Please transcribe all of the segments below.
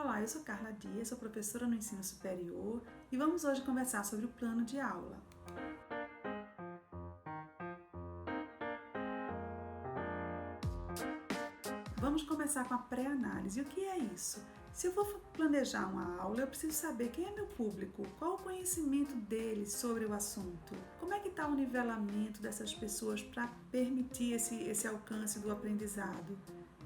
Olá, eu sou Carla Dias, sou professora no ensino superior e vamos hoje conversar sobre o plano de aula. Vamos começar com a pré-análise. O que é isso? Se eu vou planejar uma aula, eu preciso saber quem é meu público, qual o conhecimento deles sobre o assunto, como é que está o nivelamento dessas pessoas para permitir esse alcance do aprendizado.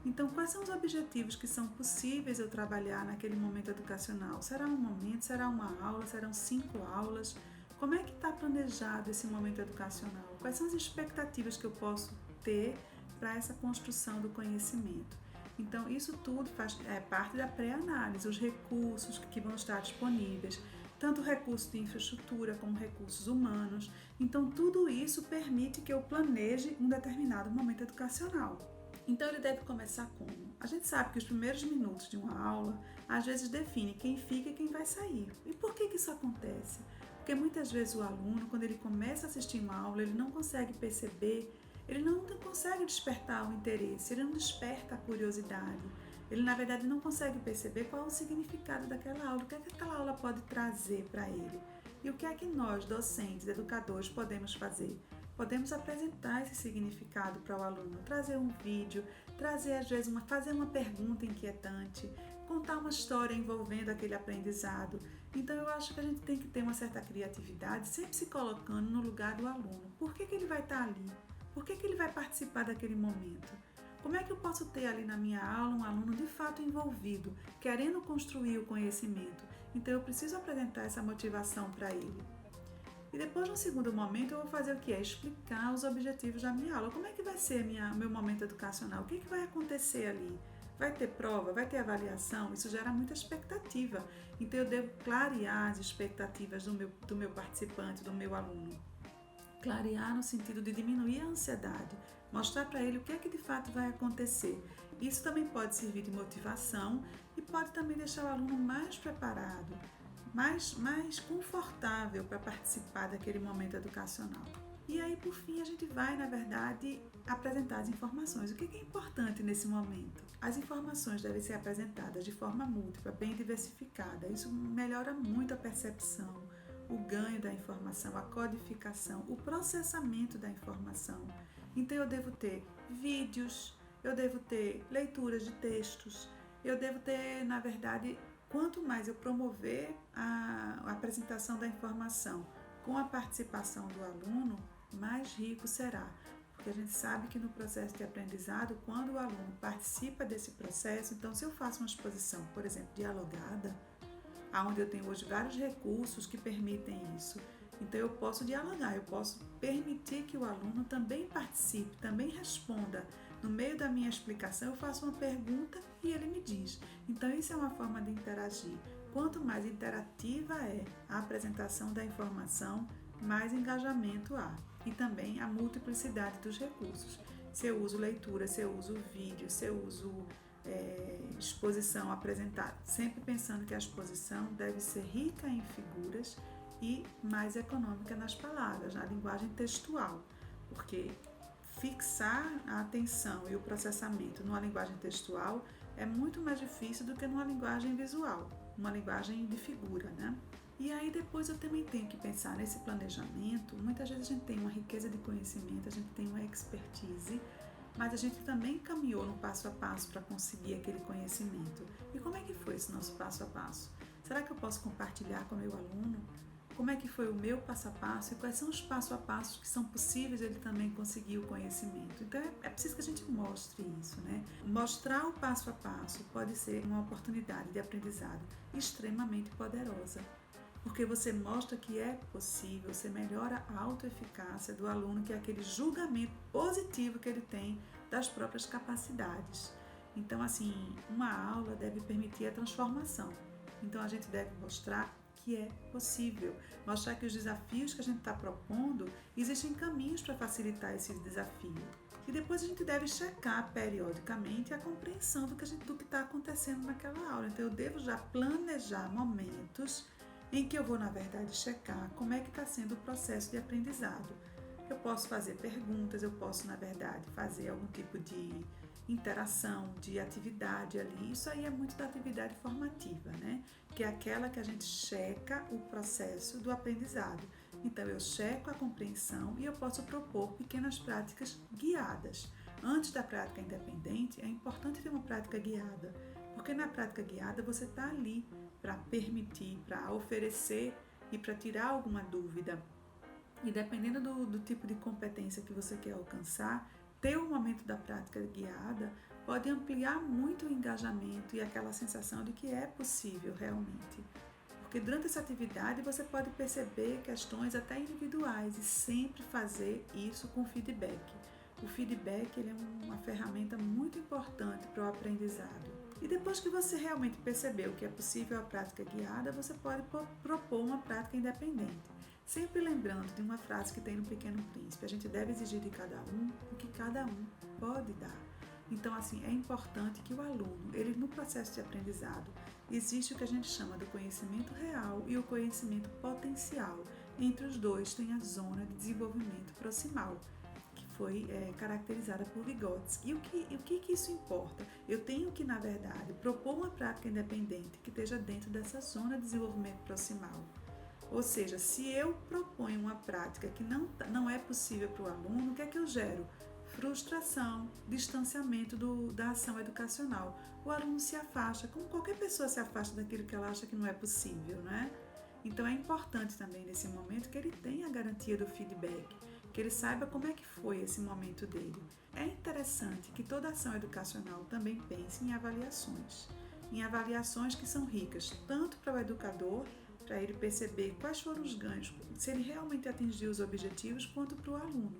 Então, quais são os objetivos que são possíveis eu trabalhar naquele momento educacional? Será um momento, será uma aula, serão 5 aulas? Como é que está planejado esse momento educacional? Quais são as expectativas que eu posso ter para essa construção do conhecimento? Então, isso tudo faz parte da pré-análise, os recursos que vão estar disponíveis, tanto recursos de infraestrutura como recursos humanos. Então, tudo isso permite que eu planeje um determinado momento educacional. Então, ele deve começar como? A gente sabe que os primeiros minutos de uma aula, às vezes, definem quem fica e quem vai sair. E por que isso acontece? Porque muitas vezes o aluno, quando ele começa a assistir uma aula, ele não consegue perceber, ele não consegue despertar o interesse, ele não desperta a curiosidade. Ele, na verdade, não consegue perceber qual é o significado daquela aula, o que é que aquela aula pode trazer para ele. E o que é que nós, docentes, educadores, podemos fazer? Podemos apresentar esse significado para o aluno, trazer um vídeo, trazer às vezes fazer uma pergunta inquietante, contar uma história envolvendo aquele aprendizado. Então eu acho que a gente tem que ter uma certa criatividade, sempre se colocando no lugar do aluno. Por que ele vai estar ali? Por que ele vai participar daquele momento? Como é que eu posso ter ali na minha aula um aluno de fato envolvido, querendo construir o conhecimento? Então eu preciso apresentar essa motivação para ele. E depois, no segundo momento, eu vou fazer o que? Explicar os objetivos da minha aula. Como é que vai ser meu momento educacional? O que vai acontecer ali? Vai ter prova? Vai ter avaliação? Isso gera muita expectativa. Então, eu devo clarear as expectativas do meu participante, do meu aluno. Clarear no sentido de diminuir a ansiedade, mostrar para ele o que é que de fato vai acontecer. Isso também pode servir de motivação e pode também deixar o aluno mais preparado, mais confortável para participar daquele momento educacional. E aí, por fim, a gente vai, na verdade, apresentar as informações. O que é importante nesse momento? As informações devem ser apresentadas de forma múltipla, bem diversificada. Isso melhora muito a percepção, o ganho da informação, a codificação, o processamento da informação. Então, eu devo ter vídeos, eu devo ter leituras de textos, eu devo ter, na verdade, quanto mais eu promover a apresentação da informação com a participação do aluno, mais rico será. Porque a gente sabe que no processo de aprendizado, quando o aluno participa desse processo, então se eu faço uma exposição, por exemplo, dialogada, onde eu tenho hoje vários recursos que permitem isso, então eu posso dialogar, eu posso permitir que o aluno também participe, também responda. No meio da minha explicação eu faço uma pergunta e ele me diz. Então isso é uma forma de interagir. Quanto mais interativa é a apresentação da informação, mais engajamento há. E também a multiplicidade dos recursos. Se eu uso leitura, se eu uso vídeo, se eu uso exposição apresentada, sempre pensando que a exposição deve ser rica em figuras e mais econômica nas palavras, na linguagem textual, porque fixar a atenção e o processamento numa linguagem textual é muito mais difícil do que numa linguagem visual, uma linguagem de figura, né? E aí depois eu também tenho que pensar nesse planejamento. Muitas vezes a gente tem uma riqueza de conhecimento, a gente tem uma expertise, mas a gente também caminhou no passo a passo para conseguir aquele conhecimento. E como é que foi esse nosso passo a passo? Será que eu posso compartilhar com o meu aluno? Como é que foi o meu passo a passo e quais são os passo a passos que são possíveis ele também conseguir o conhecimento? Então é preciso que a gente mostre isso, né? Mostrar o passo a passo pode ser uma oportunidade de aprendizado extremamente poderosa, porque você mostra que é possível, você melhora a autoeficácia do aluno, que é aquele julgamento positivo que ele tem das próprias capacidades. Então, assim, uma aula deve permitir a transformação. Então, a gente deve mostrar que é possível, mostrar que os desafios que a gente está propondo, existem caminhos para facilitar esse desafio. E depois a gente deve checar periodicamente a compreensão do que está acontecendo naquela aula. Então, eu devo já planejar momentos em que eu vou, na verdade, checar como é que está sendo o processo de aprendizado. Eu posso fazer perguntas, eu posso, na verdade, fazer algum tipo de interação, de atividade ali. Isso aí é muito da atividade formativa, né? Que é aquela que a gente checa o processo do aprendizado. Então, eu checo a compreensão e eu posso propor pequenas práticas guiadas. Antes da prática independente, é importante ter uma prática guiada, porque na prática guiada você está ali para permitir, para oferecer e para tirar alguma dúvida. E dependendo do tipo de competência que você quer alcançar, ter um momento da prática guiada pode ampliar muito o engajamento e aquela sensação de que é possível realmente. Porque durante essa atividade você pode perceber questões até individuais e sempre fazer isso com feedback. O feedback ele é uma ferramenta muito importante para o aprendizado. E depois que você realmente percebeu que é possível a prática guiada, você pode propor uma prática independente. Sempre lembrando de uma frase que tem no Pequeno Príncipe: a gente deve exigir de cada um o que cada um pode dar. Então, assim, é importante que o aluno, ele no processo de aprendizado, existe o que a gente chama do conhecimento real e o conhecimento potencial. Entre os dois tem a zona de desenvolvimento proximal, que foi caracterizada por Vygotsky. E o que isso importa? Eu tenho que, na verdade, propor uma prática independente que esteja dentro dessa zona de desenvolvimento proximal. Ou seja, se eu proponho uma prática que não é possível para o aluno, o que é que eu gero? Frustração, distanciamento da ação educacional. O aluno se afasta, como qualquer pessoa se afasta daquilo que ela acha que não é possível, né? Então é importante também nesse momento que ele tenha a garantia do feedback, que ele saiba como é que foi esse momento dele. É interessante que toda ação educacional também pense em avaliações que são ricas tanto para o educador, para ele perceber quais foram os ganhos, se ele realmente atingiu os objetivos, quanto para o aluno.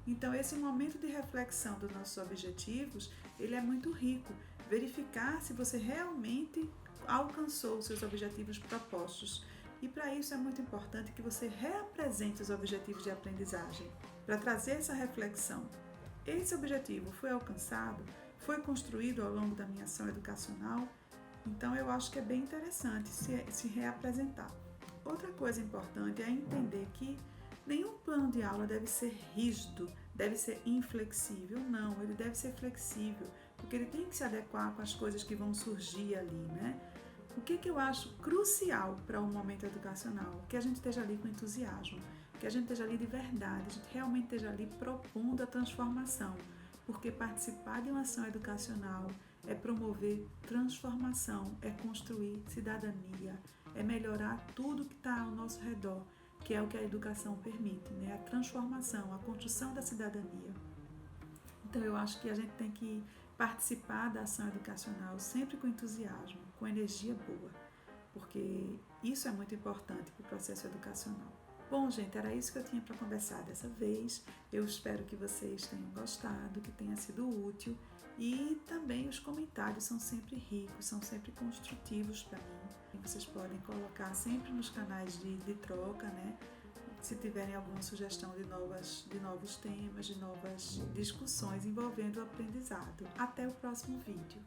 Então, esse momento de reflexão dos nossos objetivos, ele é muito rico. Verificar se você realmente alcançou os seus objetivos propostos. E para isso é muito importante que você reapresente os objetivos de aprendizagem, para trazer essa reflexão. Esse objetivo foi alcançado? Foi construído ao longo da minha ação educacional? Então, eu acho que é bem interessante se reapresentar. Outra coisa importante é entender que nenhum plano de aula deve ser rígido, deve ser inflexível. Não, ele deve ser flexível, porque ele tem que se adequar com as coisas que vão surgir ali, né? O que eu acho crucial para um momento educacional? Que a gente esteja ali com entusiasmo, que a gente esteja ali de verdade, a gente realmente esteja ali propondo a transformação, porque participar de uma ação educacional é promover transformação, é construir cidadania, é melhorar tudo que está ao nosso redor, que é o que a educação permite, né? A transformação, a construção da cidadania. Então eu acho que a gente tem que participar da ação educacional sempre com entusiasmo, com energia boa, porque isso é muito importante para o processo educacional. Bom, gente, era isso que eu tinha para conversar dessa vez. Eu espero que vocês tenham gostado, que tenha sido útil. E também os comentários são sempre ricos, são sempre construtivos para mim. Vocês podem colocar sempre nos canais de troca, né? Se tiverem alguma sugestão de novos temas, de novas discussões envolvendo o aprendizado. Até o próximo vídeo.